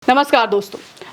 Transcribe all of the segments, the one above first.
नमस्कार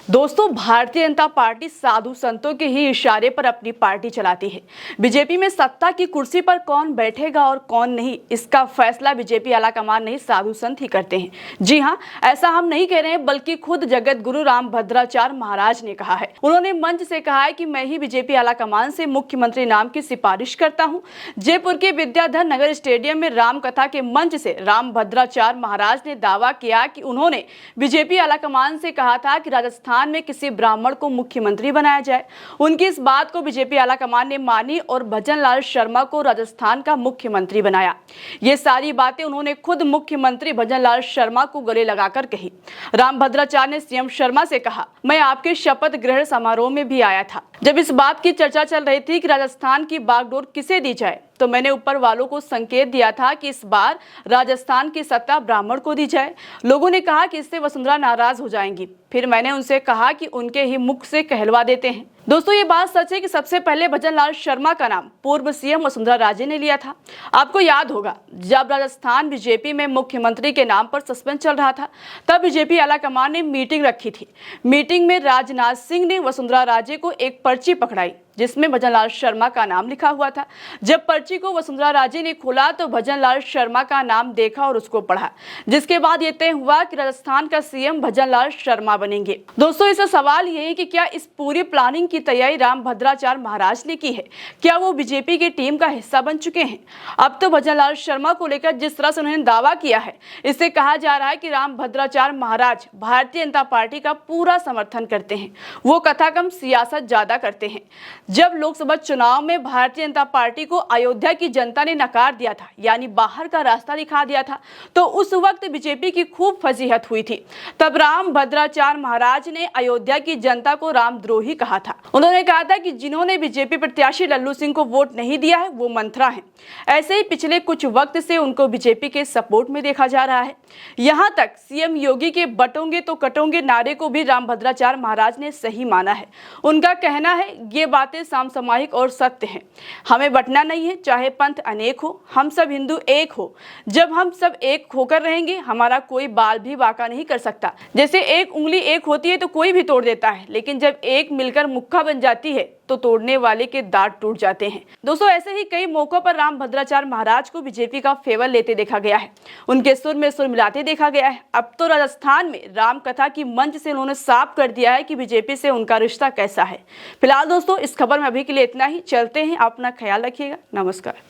दोस्तों भारतीय जनता पार्टी साधु संतों के ही इशारे पर अपनी पार्टी चलाती है। बीजेपी में सत्ता की कुर्सी पर कौन बैठेगा और कौन नहीं, इसका फैसला बीजेपी आलाकमान नहीं साधु संत ही करते हैं। जी हां, ऐसा हम नहीं कह रहे हैं, बल्कि खुद जगत गुरु रामभद्राचार्य महाराज ने कहा है। उन्होंने मंच से कहा है कि मैं ही बीजेपी आलाकमान से मुख्यमंत्री नाम की सिफारिश करता हूँ। जयपुर के विद्याधर नगर स्टेडियम में रामकथा के मंच से रामभद्राचार्य महाराज ने दावा किया कि उन्होंने बीजेपी आलाकमान से कहा था कि राजस्थान में किसी ब्राह्मण को मुख्यमंत्री बनाया जाए। उनकी इस बात को बीजेपी आलाकमान ने मानी और भजन लाल शर्मा को राजस्थान का मुख्यमंत्री बनाया। ये सारी बातें उन्होंने खुद मुख्यमंत्री भजन लाल शर्मा को गले लगाकर कही। रामभद्राचार्य ने सीएम शर्मा से कहा, मैं आपके शपथ ग्रहण समारोह में भी आया था। जब इस बात की चर्चा चल रही थी कि राजस्थान की बागडोर किसे दी जाए, तो मैंने ऊपर वालों को संकेत दिया था कि इस बार राजस्थान की सत्ता ब्राह्मण को दी जाए। लोगों ने कहा कि इससे वसुंधरा नाराज हो जाएंगी। फिर मैंने उनसे कहा कि उनके ही मुख से कहलवा देते हैं। दोस्तों, ये बात सच है कि सबसे पहले भजन लाल शर्मा का नाम पूर्व सीएम वसुंधरा राजे ने लिया था। आपको याद होगा, जब राजस्थान बीजेपी में मुख्यमंत्री के नाम पर सस्पेंस चल रहा था, तब बीजेपी आलाकमान ने मीटिंग रखी थी। मीटिंग में राजनाथ सिंह ने वसुंधरा राजे को एक पर्ची पकड़ाई जिसमें भजन लाल शर्मा का नाम लिखा हुआ था। जब पर्ची को वसुंधरा राजे ने खोला तो भजन लाल शर्मा का नाम देखा और उसको पढ़ा, जिसके बाद ये तय हुआ कि राजस्थान का सीएम भजन लाल शर्मा बनेंगे। दोस्तों, इससे सवाल ये है कि क्या इस पूरी प्लानिंग की तैयारी रामभद्राचार्य महाराज ने की है? क्या वो बीजेपी की टीम का हिस्सा बन चुके हैं? अब तो भजन लाल शर्मा को लेकर जिस तरह से उन्होंने दावा किया है, इससे कहा जा रहा है कि रामभद्राचार्य महाराज भारतीय जनता पार्टी का पूरा समर्थन करते हैं। वो कथा कम सियासत ज्यादा करते हैं। जब लोकसभा चुनाव में भारतीय जनता पार्टी को अयोध्या की जनता ने नकार दिया था, यानी बाहर का रास्ता दिखा दिया था, तो उस वक्त बीजेपी की खूब फजीहत हुई थी। तब रामभद्राचार्य महाराज ने अयोध्या की जनता को रामद्रोही कहा था। उन्होंने कहा था कि जिन्होंने बीजेपी प्रत्याशी लल्लू सिंह को वोट नहीं दिया है, वो मंथरा है। ऐसे ही पिछले कुछ वक्त से उनको बीजेपी के सपोर्ट में देखा जा रहा है। यहाँ तक सीएम योगी के बटोंगे तो कटोंगे नारे को भी रामभद्राचार्य महाराज ने सही माना है। उनका कहना है, ये बातें समसामयिक और सत्य हैं। हमें बंटना नहीं है, चाहे पंथ अनेक हो, हम सब हिंदू एक हो। जब हम सब एक होकर रहेंगे, हमारा कोई बाल भी बांका नहीं कर सकता। जैसे एक उंगली एक होती है तो कोई भी तोड़ देता है, लेकिन जब एक मिलकर मुक्का बन जाती है तो तोड़ने वाले के दांत टूट जाते हैं। दोस्तों, ऐसे ही कई मौकों पर रामभद्राचार्य महाराज को बीजेपी का फेवर लेते देखा गया है। उनके सुर में सुर मिलाते देखा गया है। अब तो राजस्थान में रामकथा की मंच से उन्होंने साफ कर दिया है कि बीजेपी से उनका रिश्ता कैसा है। फिलहाल दोस्तों, इस खबर में अभी के लिए इतना ही। चलते हैं, अपना ख्याल रखिएगा। नमस्कार।